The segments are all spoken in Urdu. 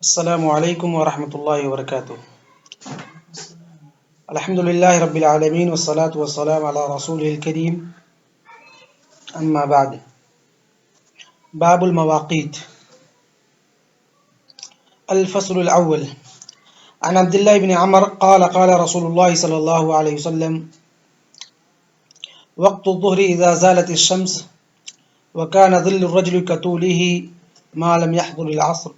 السلام علیکم ورحمۃ اللہ وبرکاتہ۔ الحمد للہ رب العالمین والصلاة والسلام علی رسول الکریم، اما بعد۔ باب المواقیت۔ الفصل الاول عن عبد الله بن عمر قال قال رسول الله صلی اللہ علیہ وسلم: وقت الظهر اذا زالت الشمس وكان ظل الرجل كطوله ما لم يحضر العصر،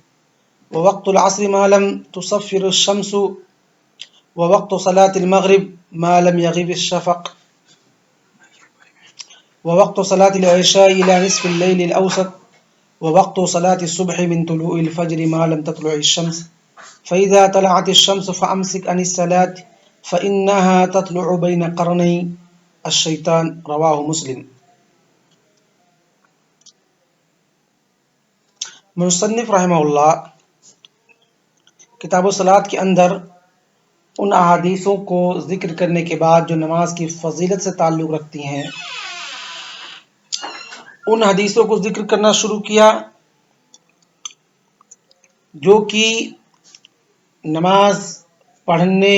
ووقت العصر ما لم تصفر الشمس، ووقت صلاة المغرب ما لم يغب الشفق، ووقت صلاة العشاء إلى نصف الليل الأوسط، ووقت صلاة الصبح من طلوع الفجر ما لم تطلع الشمس، فإذا طلعت الشمس فأمسك عن الصلاة فإنها تطلع بين قرني الشيطان، رواہ مسلم۔ مصنف رحمہ اللہ کتاب الصلاۃ کے اندر ان احادیثوں کو ذکر کرنے کے بعد جو نماز کی فضیلت سے تعلق رکھتی ہیں، ان حدیثوں کو ذکر کرنا شروع کیا جو کہ نماز پڑھنے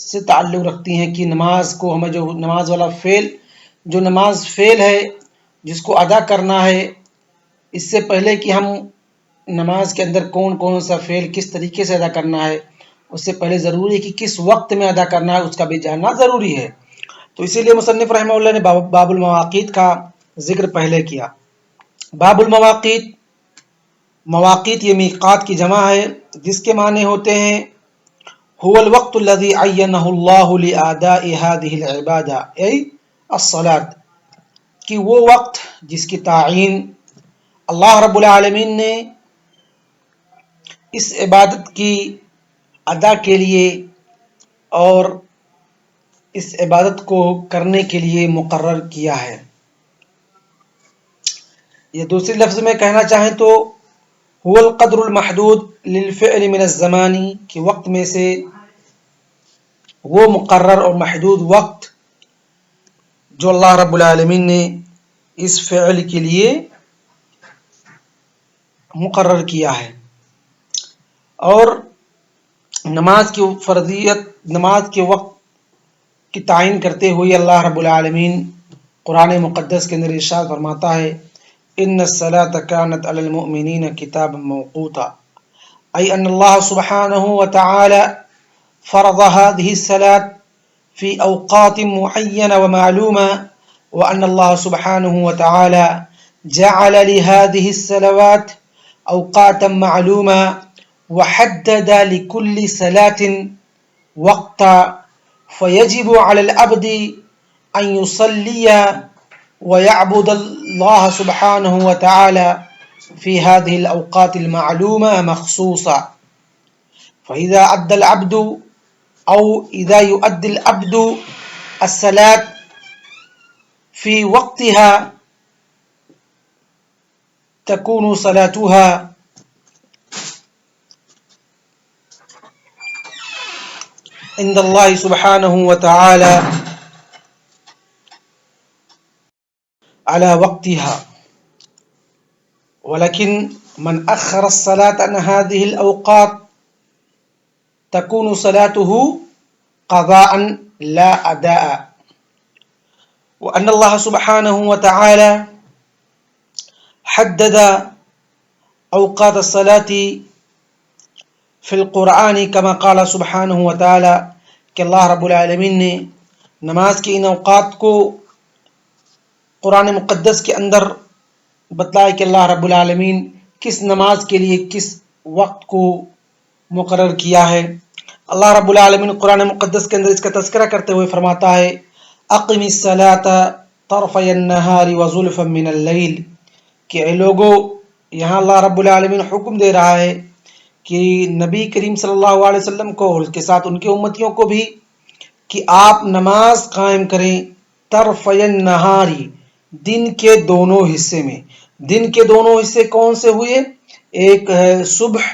سے تعلق رکھتی ہیں، کہ نماز کو ہمیں جو نماز والا فعل، جو نماز فعل ہے جس کو ادا کرنا ہے، اس سے پہلے کہ ہم نماز کے اندر کون کون سا فعل کس طریقے سے ادا کرنا ہے، اس سے پہلے ضروری ہے کہ کس وقت میں ادا کرنا ہے، اس کا بھی جاننا ضروری ہے۔ تو اسی لیے مصنف رحمہ اللہ نے باب المواقیت کا ذکر پہلے کیا۔ باب المواقیت، مواقیت یہ میقات کی جمع ہے جس کے معنی ہوتے ہیں هو الوقت الذي عینہ اللہ لأداء هذه العبادہ ای الصلاۃ، کہ وہ وقت جس کی تعین اللہ رب العالمین نے اس عبادت کی ادا کے لیے اور اس عبادت کو کرنے کے لیے مقرر کیا ہے۔ یہ دوسری لفظ میں کہنا چاہیں تو هو القدر المحدود للفعل من الزمان، کہ وقت میں سے وہ مقرر اور محدود وقت جو اللہ رب العالمین نے اس فعل کے لیے مقرر کیا ہے۔ اور نماز کی فرضیت، نماز کے وقت کی تعین کرتے ہوئے اللہ رب العالمین قرآن مقدس کے اندر ارشاد فرماتا ہے: ان الصلاۃ کانت علی المؤمنین کتابا موقوتا، ای ان اللہ سبحانہ وتعالی فرض هذه الصلاة في اوقات معینة ومعلومة، وان اللہ سبحانہ وتعالی جعل لهذه الصلوات اوقاتا معلومة وحدد لكل صلاة وقتا، فيجب على العبد أن يصلي ويعبد الله سبحانه وتعالى في هذه الأوقات المعلومة مخصوصة، فإذا أدى العبد أو إذا يؤدي العبد الصلاة في وقتها تكون صلاتها عند اللہ سبحانہ وتعالی على وقتها، ولكن من أخر الصلاة عن هذه الأوقات تكون صلاته قضاء لا أداء، وأن الله سبحانه وتعالى حدد اوقات الصلاة فی القرآن کما قال سبحانہ وتعالی، کہ اللہ رب العالمین نے نماز کے ان اوقات کو قرآن مقدس کے اندر بتلایا کہ اللہ رب العالمین کس نماز کے لیے کس وقت کو مقرر کیا ہے۔ اللہ رب العالمین قرآن مقدس کے اندر اس کا تذکرہ کرتے ہوئے فرماتا ہے: اقم الصلاۃ طرفی النہار وزلفا من اللیل، کہ اے لوگو، یہاں اللہ رب العالمین حکم دے رہا ہے کہ نبی کریم صلی اللہ علیہ وسلم کو اور اس کے ساتھ ان کے امتیوں کو بھی کہ آپ نماز قائم کریں طرفی النہار، دن کے دونوں حصے میں۔ دن کے دونوں حصے کون سے ہوئے؟ ایک ہے صبح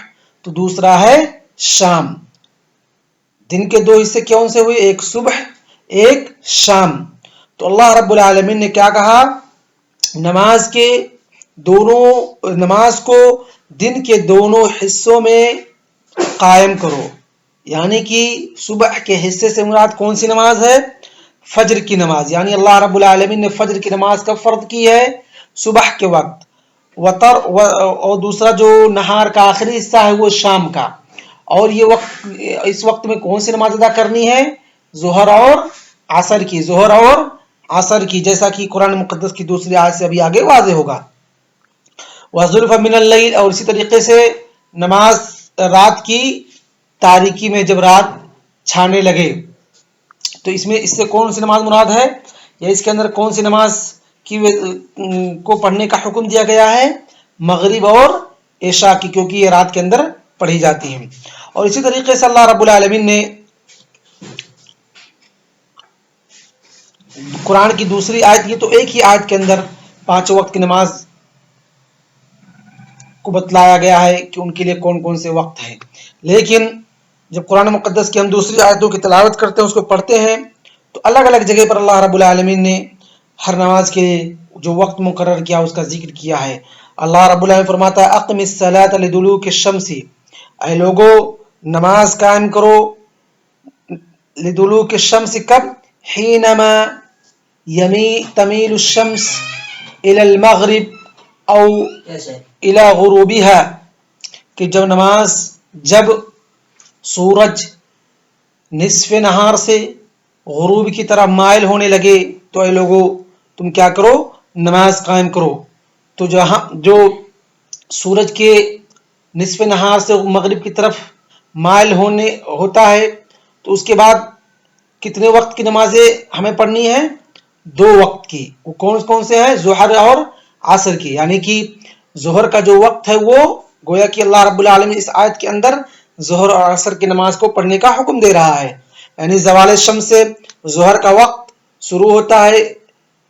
تو دوسرا ہے شام۔ دن کے دو حصے کون سے ہوئے؟ ایک صبح ایک شام۔ تو اللہ رب العالمین نے کیا کہا؟ نماز کے دونوں نماز کو دن کے دونوں حصوں میں قائم کرو، یعنی کہ صبح کے حصے سے مراد کون سی نماز ہے؟ فجر کی نماز، یعنی اللہ رب العالمین نے فجر کی نماز کب فرض کی ہے؟ صبح کے وقت، اور دوسرا جو نہار کا آخری حصہ ہے وہ شام کا، اور یہ وقت، اس وقت میں کون سی نماز ادا کرنی ہے؟ ظہر اور عصر کی، ظہر اور عصر کی، جیسا کہ قرآن مقدس کی دوسری آیت سے ابھی آگے واضح ہوگا۔ وَزُلْفًا مِنَ اللَّيْلِ، اور اسی طریقے سے نماز رات کی تاریکی میں جب رات چھانے لگے، تو اس سے کون سی نماز مراد ہے، یا اس کے اندر کون سی نماز کو پڑھنے کا حکم دیا گیا ہے؟ مغرب اور عشاء کی، کیونکہ یہ رات کے اندر پڑھی جاتی ہیں۔ اور اسی طریقے سے اللہ رب العالمین نے قرآن کی دوسری آیت، یہ تو ایک ہی آیت کے اندر 5 وقت کی نماز کو بتلایا گیا ہے کہ ان کے لیے کون کون سے وقت ہیں، لیکن جب قرآن مقدس کی ہم دوسری آیتوں کی تلاوت کرتے ہیں، اس کو پڑھتے ہیں، تو الگ الگ جگہ پر اللہ رب العالمین نے ہر نماز کے جو وقت مقرر کیا اس کا ذکر کیا ہے۔ اللہ رب العالمین فرماتا ہے اقم الصلاۃ لدلوک الشمس، اے لوگو نماز قائم کرو لدلوک الشمس، کب؟ حینما تمیل الشمس الى المغرب او الى غروبها، کہ جب سورج نصف نہار سے غروب کی طرف مائل ہونے لگے تو اے لوگو تم کیا کرو؟ نماز قائم کرو۔ تو جو سورج کے نصف نہار سے مغرب کی طرف مائل ہوتا ہے، تو اس کے بعد کتنے وقت کی نمازیں ہمیں پڑھنی ہے؟ 2 وقت کی۔ وہ کون کون سے ہیں؟ ظہر اور عصر کی، یعنی کہ ظہر کا جو وقت ہے وہ گویا کہ اللہ رب العالمین اس آیت کے اندر ظہر اور عصر کی نماز کو پڑھنے کا حکم دے رہا ہے، یعنی زوال الشمس سے ظہر کا وقت شروع ہوتا ہے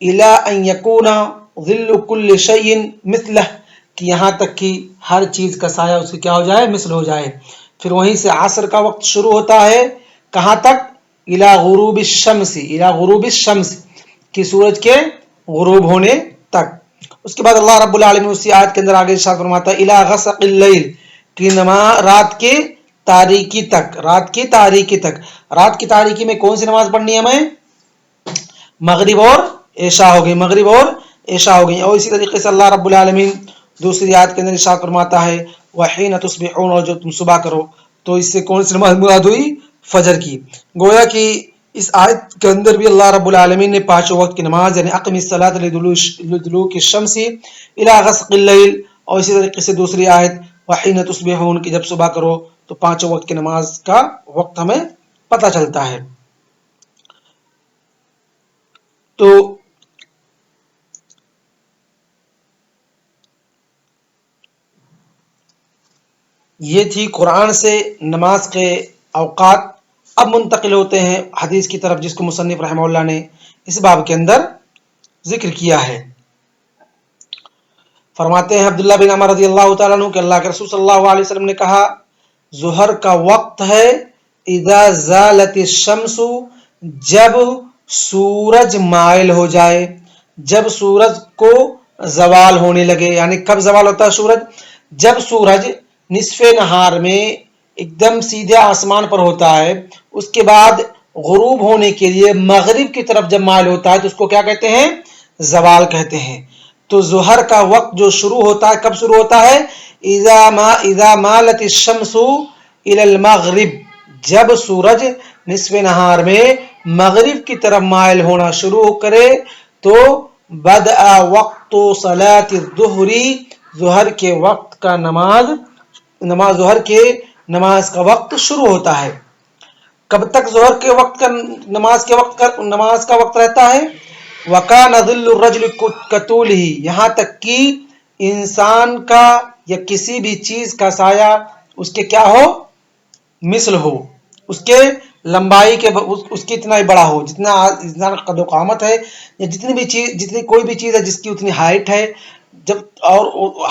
الی ان یکون ظل کل شیء مثلہ، کہ یہاں تک کہ ہر چیز کا سایہ اس کے کیا ہو جائے؟ مثل ہو جائے۔ پھر وہیں سے عصر کا وقت شروع ہوتا ہے کہاں تک؟ الی غروب الشمس، الی غروب الشمس، کہ سورج کے غروب ہونے تک۔ اس کے بعد اللہ رب العالمین اسی آیت کے اندر آگے ارشاد فرماتا ہے الی غسق اللیل، کہ رات کے تاریکی تک، رات کی تاریکی تک۔ رات کی تاریکی میں کون سی نماز پڑھنی ہے ہمیں؟ مغرب اور عشاء ہو گئی، مغرب اور عشاء ہو گئی۔ اور اسی طریقے سے اللہ رب العالمین دوسری آیت کے اندر ارشاد فرماتا ہے وحین تصبحون، اور جو تم صبح کرو، تو اس سے کون سی نماز مراد ہوئی؟ فجر کی۔ گویا کہ اس آیت کے اندر بھی اللہ رب العالمین نے 5 وقت کی نماز، یعنی اقم الصلاۃ لدلوک الشمس الی غسق اللیل، اور اسی طریقے سے دوسری آیت وحین تصبحون، کہ جب صبح کرو تو 5 وقت کی نماز کا وقت ہمیں پتہ چلتا ہے۔ تو یہ تھی قرآن سے نماز کے اوقات۔ اب منتقل ہوتے ہیں حدیث کی طرف، جس کو مصنف رحمہ اللہ نے اس باب کے اندر ذکر کیا ہے۔ فرماتے ہیں عبداللہ بن عمر رضی اللہ تعالیٰ عنہ کہ اللہ کے رسول صلی اللہ علیہ وسلم نے کہا ظہر کا وقت ہے اذا زالت الشمس، جب سورج مائل ہو جائے، جب سورج کو زوال ہونے لگے۔ یعنی کب زوال ہوتا ہے سورج؟ جب سورج نصف نہار میں ایک دم سیدھے آسمان پر ہوتا ہے، اس کے بعد غروب ہونے کے لیے مغرب کی طرف جب مائل ہوتا ہے تو اس کو کیا کہتے ہیں؟ زوال کہتے ہیں۔ تو ظہر کا وقت جو شروع ہوتا ہے، کب شروع ہوتا ہے؟ اذا مالت الشمس الى المغرب، جب سورج نصف نہار میں مغرب کی طرف مائل ہونا شروع کرے تو بدأ وقت صلاۃ الظہر، ظہر کے وقت کا ظہر کے نماز کا وقت شروع ہوتا ہے۔ کب تک ظہر کے وقت کا نماز کا وقت رہتا ہے؟ وَكَانَ ظِلُّ الرَّجُلِ كَطُولِهِ، یہاں تک کہ انسان کا یا کسی بھی چیز کا سایہ اس کے کیا ہو؟ مثل ہو، اس کے لمبائی کے، اس کی اتنا ہی بڑا ہو، جتنا انسان قد و قامت ہے، یا جتنی کوئی بھی چیز ہے جس کی اتنی ہائٹ ہے، جب اور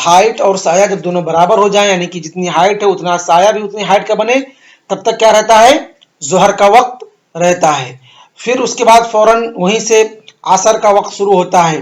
ہائٹ اور سایہ جب دونوں برابر ہو جائیں، یعنی کہ جتنی ہائٹ ہے اتنا سایہ بھی اتنی ہائٹ کا بنے، تب تک کیا رہتا ہے؟ ظہر کا وقت رہتا ہے۔ پھر اس کے بعد فوراً وہیں سے عصر کا وقت شروع ہوتا ہے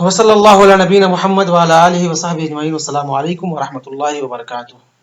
وصلی اللہ علی نبینا محمد وعلی آلہ وصحبہ اجمعین. والسلام علیکم ورحمۃ اللہ وبرکاتہ.